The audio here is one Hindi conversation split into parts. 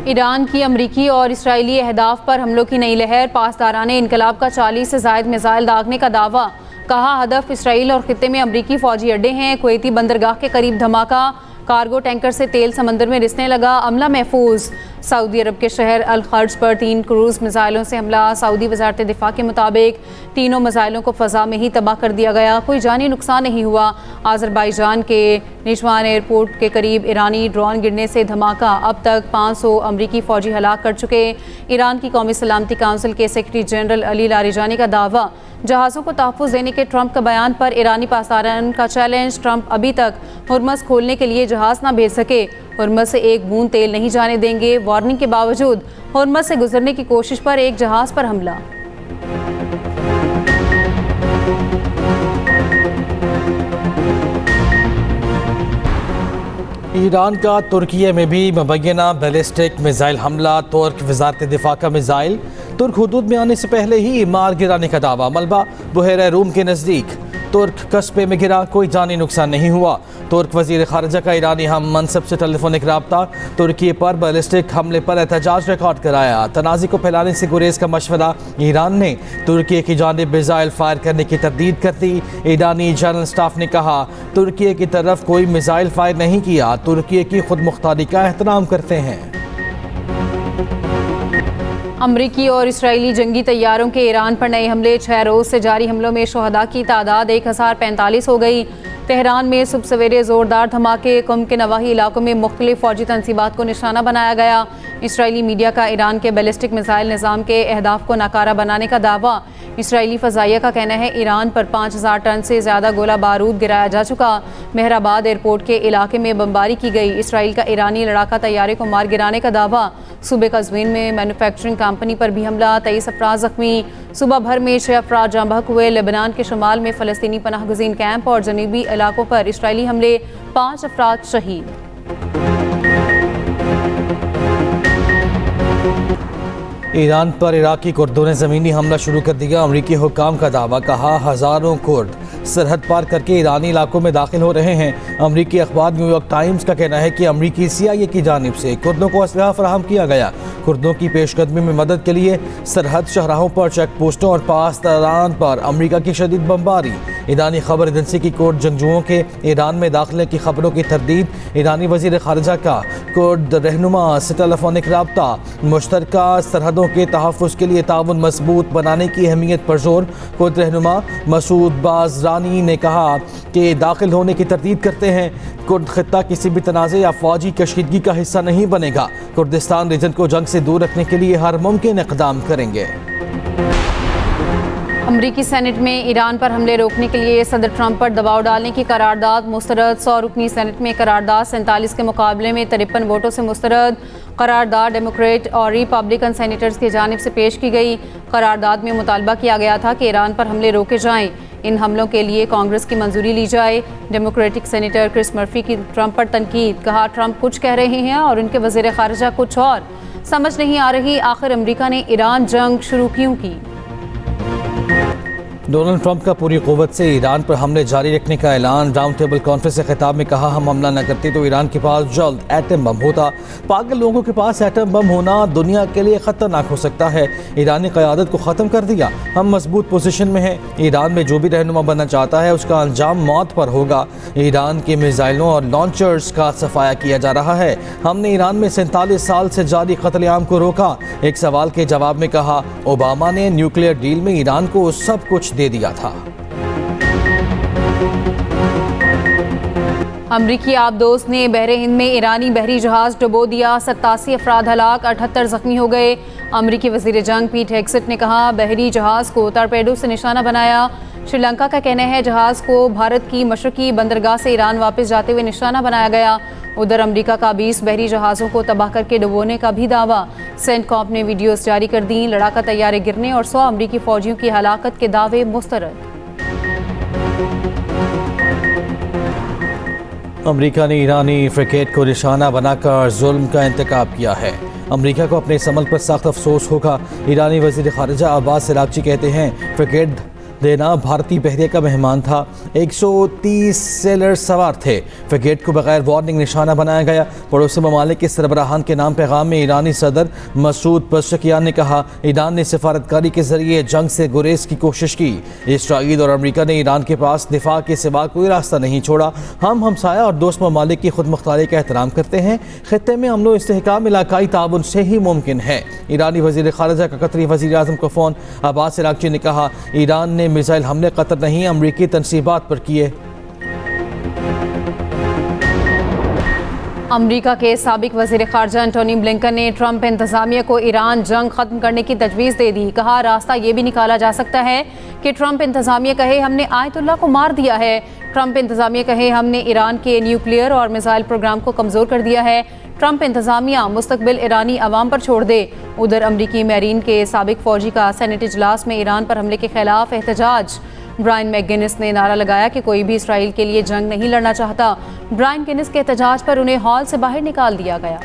ईरान की अमरीकी और इसराइली अहदाफ पर हमलों की नई लहर। पासदाराने इनकलाब का 40 से ज़ायद मिसाइल दागने का दावा। कहा हदफ इसराइल और खित्ते में अमरीकी फौजी अड्डे हैं। कुवैती बंदरगाह के करीब धमाका। कार्गो टैंकर से तेल समंदर में रिसने लगा। अमला महफूज। सऊदी अरब के शहर अल खर्ज पर 3 क्रूज मिसाइलों से हमला। सऊदी वजारत दिफा के मुताबिक तीनों मिसाइलों को फ़ज़ा में ही तबाह कर दिया गया। कोई जानी नुकसान नहीं हुआ। आज़रबाईजान के निजवान एयरपोर्ट के करीब ईरानी ड्रोन गिरने से धमाका। अब तक 500 अमरीकी फ़ौजी हलाक कर चुके। ईरान की कौमी सलामती काउंसिल के सेक्रेटरी जनरल अली लारिजानी का दावा। जहाज़ों को तहफ़्फ़ुज़ देने के ट्रंप का बयान पर ईरानी पासदारान का चैलेंज। ट्रंप अभी तक हुर्मस खोलने के लिए जहाज़ ना भेज सके। हुर्मस से एक बूंद तेल नहीं जाने देंगे। वार्निंग के बावजूद हुर्मस से गुजरने की कोशिश पर एक जहाज़ पर हमला। ईरान का तुर्किये में भी मुबैना बैलिस्टिक मिसाइल हमला। तुर्क वजारत दिफा का मिसाइल तुर्क हुदूद में आने से पहले ही मार गिराने का दावा। मलबा बुहेरा रूम के नज़दीक तुर्क कस्बे में गिरा। कोई जानी नुकसान नहीं हुआ। तुर्क वजीर खारजा का ईरानी हम मनसब से टेलीफोनिक रब्ता। तुर्की पर बैलिस्टिक हमले पर एहतजाज रिकॉर्ड कराया। तनाज़ी को फैलाने से गुरेज का मशवरा। ईरान ने तुर्की की जानिब मिसाइल फायर करने की तरदीद कर दी। ईरानी जनरल स्टाफ ने कहा तुर्की की तरफ कोई मिसाइल फायर नहीं किया। तुर्की की खुद मुख्तारी का एहतराम करते हैं। अमरीकी और इसराइली जंगी तैयारों के ईरान पर नए हमले। 6 रोज़ से जारी हमलों में शहदा की तादाद 1045 हो गई। तेहरान में सुबह सवेरे ज़ोरदार धमाके। कुम के नवाही इलाकों में मुख्तलिफ फ़ौजी तनसीबात को निशाना बनाया गया। इसराइली मीडिया का ईरान के बैलिस्टिक मिसाइल निज़ाम के अहदाफ को नाकारा बनाने का दावा। इसराइली फ़ज़ाइया का कहना है ईरान पर 5000 टन से ज़्यादा गोला बारूद गिराया जा चुका। मेहराबाद एयरपोर्ट के इलाके में बमबारी की गई। इसराइल का ईरानी लड़ाका तैयारे को मार गिराने का दावा। सूबे कज़वीन में मैन्युफैक्चरिंग कंपनी पर भी हमला। 23 अफराद ज़ख्मी। सुबह भर में 6 अफराद जाँ बहक हुए। लेबनान के शुमाल में फ़लस्तीनी पनाह गुज़ीन कैंप और जनूबी इलाकों पर इसराइली हमले। 5 अफराद शहीद। ईरान पर इराकी कुर्दों ने ज़मीनी हमला शुरू कर दिया। अमरीकी हुक्काम का दावा। कहा हज़ारों कुर्द सरहद पार करके ईरानी इलाकों में दाखिल हो रहे हैं। अमरीकी अखबार न्यूयॉर्क टाइम्स का कहना है कि अमरीकी CIA की जानिब से कुर्दों को असलहा फराहम किया गया। कुर्दों की पेशकदमी में मदद के लिए सरहद शहराहों पर चेक पोस्टों और पासदारान पर अमरीका की शदीद बमबारी। ईरानी खबर एजेंसी की कुर्द जंगजुओं के ईरान में दाखिले की खबरों की तरदीद। ईरानी वजीर खारजा का कुर्द रहनुमा से टेलीफोनिक रब्ता। मुश्तरका सरहदों के तहफ़्फ़ुज़ के लिए ताउन मजबूत बनाने की अहमियत पर जोर। कुर्द रहनुमा मसूद बाज़रानी ने कहा कि दाखिल होने की तरदीद करते हैं। कुर्द खित्ता किसी भी तनाज़े या फौजी कशीदगी का हिस्सा नहीं बनेगा। कुर्दिस्तान रीजन को जंग से दूर रखने के लिए हर मुमकिन इक़दाम करेंगे। अमरीकी सेनेट में ईरान पर हमले रोकने के लिए सदर ट्रंप पर दबाव डालने की करारदाद मुस्तरद। 100 रुकनी सेनेट में करारदाद 47 के मुकाबले में 53 वोटों से मुस्तरद। करारदाद डेमोक्रेट और रिपब्लिकन सेनेटर्स की जानिब से पेश की गई। करारदाद में मुतालबा किया गया था कि ईरान पर हमले रोके जाएं। इन हमलों के लिए कांग्रेस की मंजूरी ली जाए। डेमोक्रेटिक सेनेटर क्रिस मर्फी की ट्रंप पर तनकीद। कहा ट्रंप कुछ कह रहे हैं और उनके वज़ीर खारजा कुछ और। समझ नहीं आ रही आखिर अमरीका ने ईरान जंग शुरू क्यों की। डोनाल्ड ट्रंप का पूरी क़ुव्वत से ईरान पर हमले जारी रखने का ऐलान। राउंड टेबल कॉन्फ्रेंस से खिताब में कहा हम हमला न करते तो ईरान के पास जल्द एटम बम होता। पागल लोगों के पास एटम बम होना दुनिया के लिए ख़तरनाक हो सकता है। ईरानी क़यादत को ख़त्म कर दिया। हम मजबूत पोजीशन में हैं। ईरान में जो भी रहनुमा बनना चाहता है उसका अंजाम मौत पर होगा। ईरान के मिसाइलों और लॉन्चर्स का सफाया किया जा रहा है। हमने ईरान में 47 साल से जारी कत्लेआम को रोका। एक सवाल के जवाब में कहा ओबामा ने न्यूक्लियर डील में ईरान को सब कुछ दे दिया था। अमरीकी आबदोस्त ने बहरे हिंद में ईरानी बहरी जहाज डुबो दिया। 87 अफराद हलाक, 78 जख्मी हो गए। अमरीकी वजीर जंग पीट हेग्सेट ने कहा बहरी जहाज को टॉर्पेडो से निशाना बनाया। श्रीलंका का कहना है जहाज को भारत की मशरकी बंदरगाह से ईरान वापस जाते हुए निशाना बनाया गया। उधर अमरीका का 20 बहरी जहाज़ों को तबाह करके डुबोने का भी दावा। सेंटकॉम ने वीडियोस जारी कर दी। लड़ाका तैयारे गिरने और 100 अमरीकी फौजियों की हलाकत के दावे मुस्तरद। अमरीका ने ईरानी फ्रिगेट को निशाना बनाकर जुल्म का इंतकाब किया है। अमरीका को अपने इस अमल पर सख्त अफसोस होगा। ईरानी वज़ीर ख़ारिजा अब्बास अराग़ची कहते हैं फ्रिगेट देना भारतीय बहरिया का मेहमान था। 130 सेलर सवार थे। फ्रिगेट को बगैर वार्निंग निशाना बनाया गया। पड़ोसी ममालिक के सरबराहान के नाम पैगाम में ईरानी सदर मसूद पज़ेश्कियान ने कहा, ईरान ने सिफारतकारी के जरिए जंग से गुरेज की कोशिश की। इसराइल और अमरीका ने ईरान के पास दिफा के सिवा कोई रास्ता नहीं छोड़ा। हम हमसाया और दोस्त ममालिक की खुद मुख्तारी का एहतराम करते हैं। खित्ते में अमन व इस्तेहकाम इलाकाई ताउन से ही मुमकिन है। ईरानी वज़ीर ख़ारिजा का कतरी वज़ीर आज़म को फ़ोन। अब्बास इराक़ची ने कहा, ईरान ने मिसाइल हमले कतर नहीं अमरीकी तनसीबात पर किए। अमरीका के साबिक वज़ीर ख़ारिजा एंटोनी ब्लिंकन ने ट्रंप इंतज़ामिया को ईरान जंग ख़त्म करने की तजवीज़ दे दी। कहा, रास्ता ये भी निकाला जा सकता है कि ट्रंप इंतज़ामिया कहे हमने आयतुल्लाह को मार दिया है। ट्रंप इंतज़ामिया कहे हमने ईरान के न्यूक्लियर और मिसाइल प्रोग्राम को कमज़ोर कर दिया है। ट्रंप इंतज़ामिया मुस्तकबिल ईरानी अवाम पर छोड़ दे। उधर अमरीकी मैरीन के साबिक फ़ौजी का सेनेट इजलास में ईरान पर हमले के खिलाफ एहतजाज। ब्रायन मैकगिनिस ने नारा लगाया कि कोई भी इसराइल के लिए जंग नहीं लड़ना चाहता। ब्रायन गिनिस के एहतजाज पर उन्हें हॉल से बाहर निकाल दिया गया।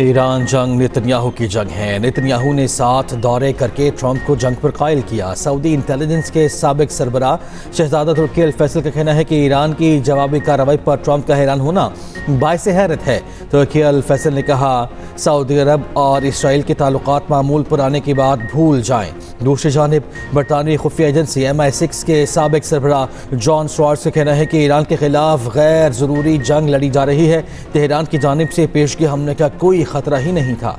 ईरान जंग नेतन्याहू की जंग है। नेतन्याहू ने 7 दौरे करके ट्रंप को जंग पर कायल किया। सऊदी इंटेलिजेंस के साबिक सरबराह शहजादा तुर्की अल फैसल का कहना है कि ईरान की जवाबी कार्रवाई पर ट्रंप का हैरान होना बाइस हैरत है। तुर्की अल फैसल ने कहा, सऊदी अरब और इसराइल के ताल्लुकात मामूल पर आने की बात भूल जाएं। दूसरी जानिब बरतानवी खुफिया एजेंसी MI6 के साबिक सरबराह जॉन स्टुअर्ट का कहना है कि ईरान के खिलाफ गैर ज़रूरी जंग लड़ी जा रही है। तेहरान की जानिब से पेशगी हमले का कोई खतरा ही नहीं था।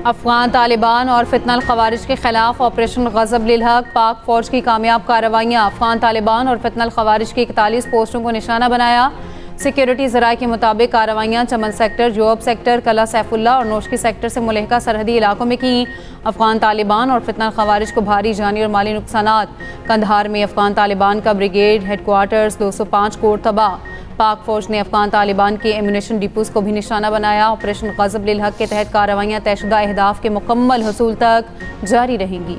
अफगान तालिबान और फितनल खवारिज के खिलाफ ऑपरेशन गज़ब लिल हक। पाक फौज की कामयाब कार्रवाइयाँ। अफगान तालिबान और फितनल खवारिज की 41 पोस्टों को निशाना बनाया। सिक्योरिटी ज़राए के मुताबिक कार्रवाइयाँ चमन सेक्टर, जोब सेक्टर, कला सैफुल्ला और नोशकी सेक्टर से मुलहिका सरहदी इलाकों में की। अफगान तालिबान और फितनल खवारिज को भारी जानी और माली नुकसानात। कंधार में अफगान तालिबान का ब्रिगेड हेडक्वार्टर्स 205 कोर तबाह। पाक फौज ने अफगान तालिबान के एम्यूनेशन डिपोज को भी निशाना बनाया। ऑपरेशन गज़ब लिल हक के तहत कार्रवाइयाँ तयशुदा अहदाफ के मुकम्मल हसूल तक जारी रहेंगी।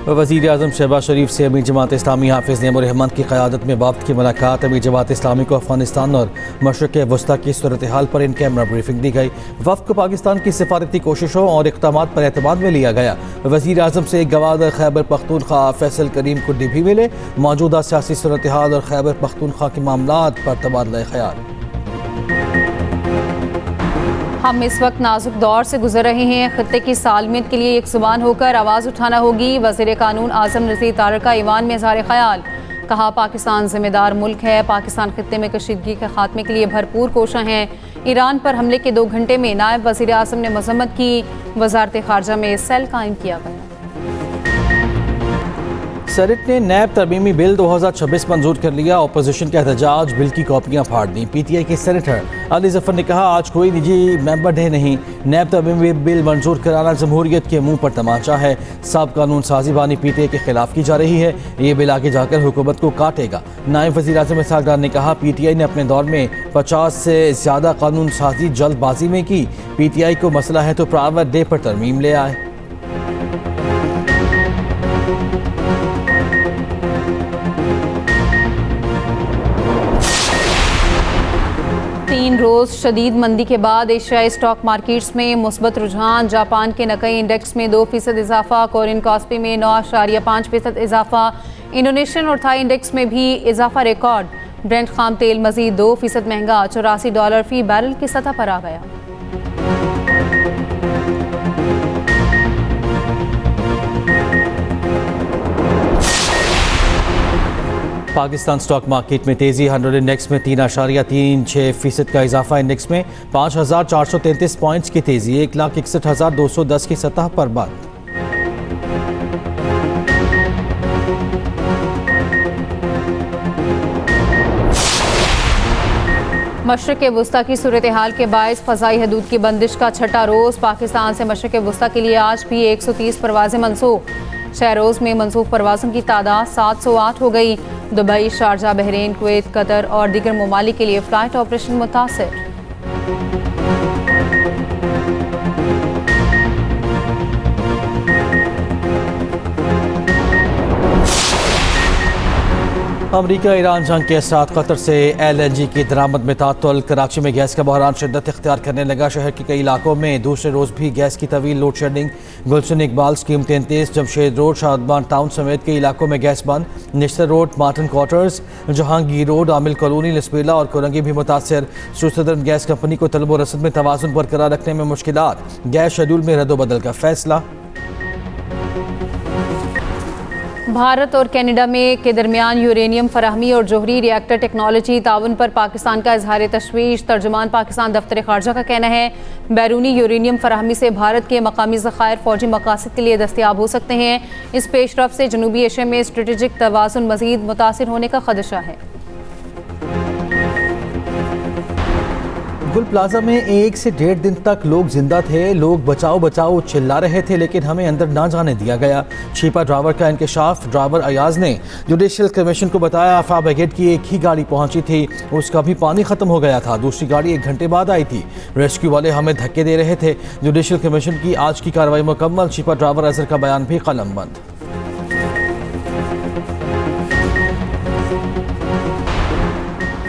वज़ीर आज़म शहबाज शरीफ से अमीर जमात इस्लामी हाफिज़ नेम रहमान की क़यादत में वफ़द की मुलाकात। अमीर जमात इस्लामी को अफ़गानिस्तान और मशरिक़ वस्ता की सूरत हाल पर इन कैमरा ब्रीफिंग दी गई। वफ़द को पाकिस्तान की सिफारती कोशिशों और इक़दामात पर एतमाद में लिया गया। वज़ीर आज़म से गवादर खैबर पख्तूनख्वा फैसल करीम कुड्डी भी मिले। मौजूदा सियासी सूरत हाल और खैबर पख्तूनख्वा के मामलात पर तबादला ख़याल। हम इस वक्त नाजुक दौर से गुजर रहे हैं। खित्ते की सालमियत के लिए एक जुबान होकर आवाज़ उठाना होगी। वज़ीर कानून आज़म नज़ीर तारक का ईवान में इज़हार ख़याल। कहा, पाकिस्तान ज़िम्मेदार मुल्क है। पाकिस्तान खित्ते में कशीदगी के खात्मे के लिए भरपूर कोशिश हैं। ईरान पर हमले के 2 घंटे में नायब वज़ीर आज़म ने मज़म्मत की। वज़ारत ख़ारजा में सेल कायम किया गया। सेनेट ने नैब तरमीमी बिल 2026 मंजूर कर लिया। अपोजिशन के एहतजाज, बिल की कॉपियां फाड़ दी। PTI के सेनेटर अली जफर ने कहा, आज कोई निजी मेंबर डे नहीं। नैब तरमीमी बिल मंजूर कराना जमहूरियत के मुंह पर तमाचा है। सब कानून साजी बानी PTI के खिलाफ की जा रही है। ये बिल आगे जाकर हुकूमत को काटेगा। नायब वज़ीर आज़म इसहाक़ डार ने कहा, PTI ने अपने दौर में 50 से ज़्यादा कानून साजी जल्दबाजी में की। PTI को मसला है तो प्राइवेट डे पर तरमीम ले आए। तीन रोज़ शदीद मंदी के बाद एशियाई स्टॉक मार्केट्स में मुस्बत रुझान। जापान के नकई इंडेक्स में 2% इजाफा। कोरियन कॉस्पी में 9.5% इजाफा। इंडोनेशियन और थाई इंडेक्स में भी इजाफा रिकॉर्ड। ब्रेंट खाम तेल मजीद 2% महंगा, $84 फी बैरल की सतह पर आ गया। पाकिस्तान स्टॉक मार्केट में तेजी। 100 इंडेक्स में 3.36% का इजाफा। इंडेक्स में 5,433 पॉइंट्स की तेजी। 1,61,210 की सतह पर बंद। मशरिक़ वस्ता की सूरत हाल के बायस फ़ज़ाई हदूद की बंदिश का छठा रोज़। पाकिस्तान से मशरिक़ वस्ता के लिए आज भी 130 परवाज़ें मनसूख। 6 रोज़ में मनसूख परवाज़ों की तादाद 708 हो गई। Dubai, Sharjah, Bahrain, Kuwait, Qatar और दीगर ममालिक के लिए फ़्लाइट ऑपरेशन मुतासिर। अमरीका ईरान जंग के साथ कतर से LNG की दरामद में तातुल। कराची में गैस का बहरान शिद्दत इख्तियार करने लगा। शहर के कई इलाकों में दूसरे रोज़ भी गैस की तवील load shedding. Gulshan Iqbal scheme 33, Jamshed road, Shadman town समेत कई इलाकों में गैस बंद। Nishtar road, Martin quarters, Jahangir road, Aamil colony, Lasbela और कोरंगी भी मुतासर। सदरन गैस कंपनी को तलब व रसद में तवाज़ुन बरकरार रखने में मुश्किलात। गैस शेड्यूल में रद्दोबदल का फैसला। भारत और कनाडा के दरमियान यूरेनियम फराहमी और जोहरी रिएक्टर टेक्नोलॉजी ताउन पर पाकिस्तान का इजहार तशवीश। तर्जुमान पाकिस्तान दफ्तर खारजा का कहना है बैरूनी यूरेनियम फराहमी से भारत के मकामी ज़खायर फौजी मकासद के लिए दस्तियाब हो सकते हैं। इस पेशरफ से जनूबी एशिया में स्ट्रेटेजिक तवाज़ुन मज़ीद मुतासिर होने का खदशा है। गुल प्लाजा में 1 से 1.5 दिन तक लोग जिंदा थे। लोग बचाओ बचाओ चिल्ला रहे थे, लेकिन हमें अंदर ना जाने दिया गया। छिपा ड्राइवर का इंकशाफ। ड्राइवर अयाज ने जुडिशल कमीशन को बताया फायर ब्रिगेड की एक ही गाड़ी पहुंची थी, उसका भी पानी खत्म हो गया था। दूसरी गाड़ी 1 घंटे बाद आई थी। रेस्क्यू वाले हमें धक्के दे रहे थे। जुडिशल कमीशन की आज की कार्रवाई मुकम्मल। छिपा ड्राइवर अजहर का बयान भी कलमबंद।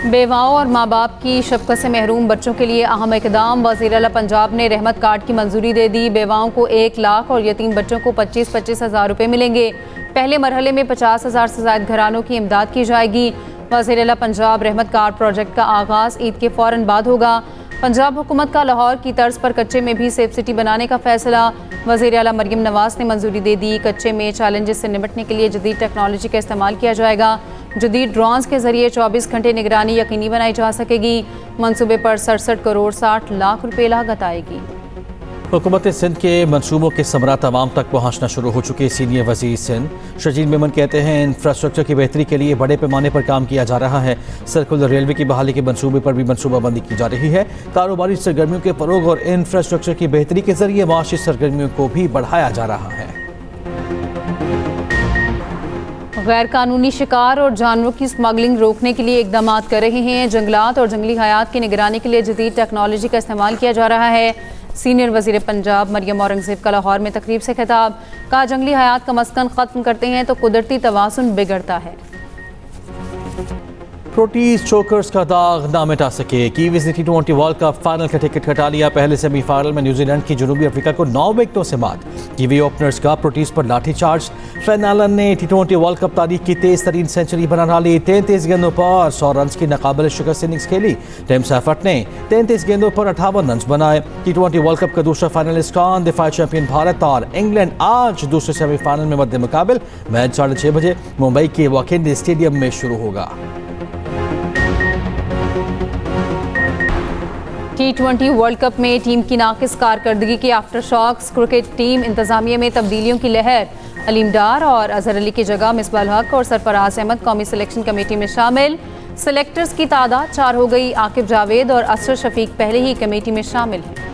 बेवाओं और माँ बाप की शफ़क़त से महरूम बच्चों के लिए अहम इक़दाम। वज़ीर आला पंजाब ने रहमत कार्ड की मंजूरी दे दी। बेवाओं को 1 लाख और यतीम बच्चों को 25-25 हज़ार रुपये मिलेंगे। पहले मरहले में 50 हज़ार से ज़ायद घरानों की इमदाद की जाएगी। वज़ीर आला पंजाब रहमत कार्ड प्रोजेक्ट का आगाज़ ईद के फ़ौरन बाद होगा। पंजाब हुकूमत का लाहौर की तर्ज पर कच्चे में भी सेफ सिटी बनाने का फैसला। वज़ीर आला मरियम नवाज़ ने मंजूरी दे दी। कच्चे में चैलेंजेस से निपटने के लिए जदीद टेक्नोलॉजी का इस्तेमाल किया जाएगा। जदीद ड्रोन्स के जरिए 24 घंटे निगरानी यकीनी बनाई जा सकेगी। मंसूबे पर 67 करोड़ 60 लाख रुपए लागत आएगी। हुकूमत सिंध के मनसूबों के समरात आवाम तक पहुँचना शुरू हो चुके। सीनियर वज़ीर सिंध शजील मेमन कहते हैं इंफ्रास्ट्रक्चर की बेहतरी के लिए बड़े पैमाने पर काम किया जा रहा है। सर्कुलर रेलवे की बहाली के मनसूबे पर भी मनसूबाबंदी की जा रही है। कारोबारी सरगर्मियों के फ़रोग और इंफ्रास्ट्रक्चर की बेहतरी के जरिए माशी सरगर्मियों को भी बढ़ाया जा रहा है। गैर कानूनी शिकार और जानवरों की स्मगलिंग रोकने के लिए इकदाम कर रहे हैं। जंगलात और जंगली हयात की निगरानी के लिए जदीद टेक्नोलॉजी का इस्तेमाल किया जा रहा है। सीनियर वज़ीर पंजाब मरियम औरंगज़ेब का लाहौर में तकरीब से खिताब। कहा जंगली हयात का मस्कन ख़त्म करते हैं तो कुदरती तवाज़ुन बिगड़ता है। प्रोटीज चोकर्स का दाग ना मिटा सके। कीवीज ने T20 वर्ल्ड कप फाइनल का टिकट कटा लिया। पहले सेमीफाइनल में न्यूजीलैंड की जनूबी अफ्रीका को 9 विकेटों से मात। कीवी ओपनर्स का प्रोटीज पर लाठीचार्ज। फेन एलन ने T20 वर्ल्ड कप तारीख की तेज तरीन सेंचुरी बना डाली। 33 गेंदों पर 100 रन की नाकाबिल शिकस्त इनिंग्स खेली। टिम सैफर्ट ने 33 गेंदों पर 58 रन बनाए। T20 वर्ल्ड कप का दूसरा फाइनलिस्ट कौन? दिफाई चैंपियन भारत और इंग्लैंड आज दूसरे सेमीफाइनल में मद्दे मुकाबिल। मैच 6:30 बजे मुंबई के वानखेड़े स्टेडियम में शुरू होगा। T20 वर्ल्ड कप में टीम की नाकिस कारकर्दगी के आफ्टर शॉक्स। क्रिकेट टीम इंतजामिया में तब्दीलियों की लहर। अलीम डार और अजहर अली की जगह मिसबाह उल हक और सरफराज अहमद कौमी सिलेक्शन कमेटी में शामिल। सिलेक्टर्स की तादाद 4 हो गई। आकिब जावेद और असर शफीक पहले ही कमेटी में शामिल हैं।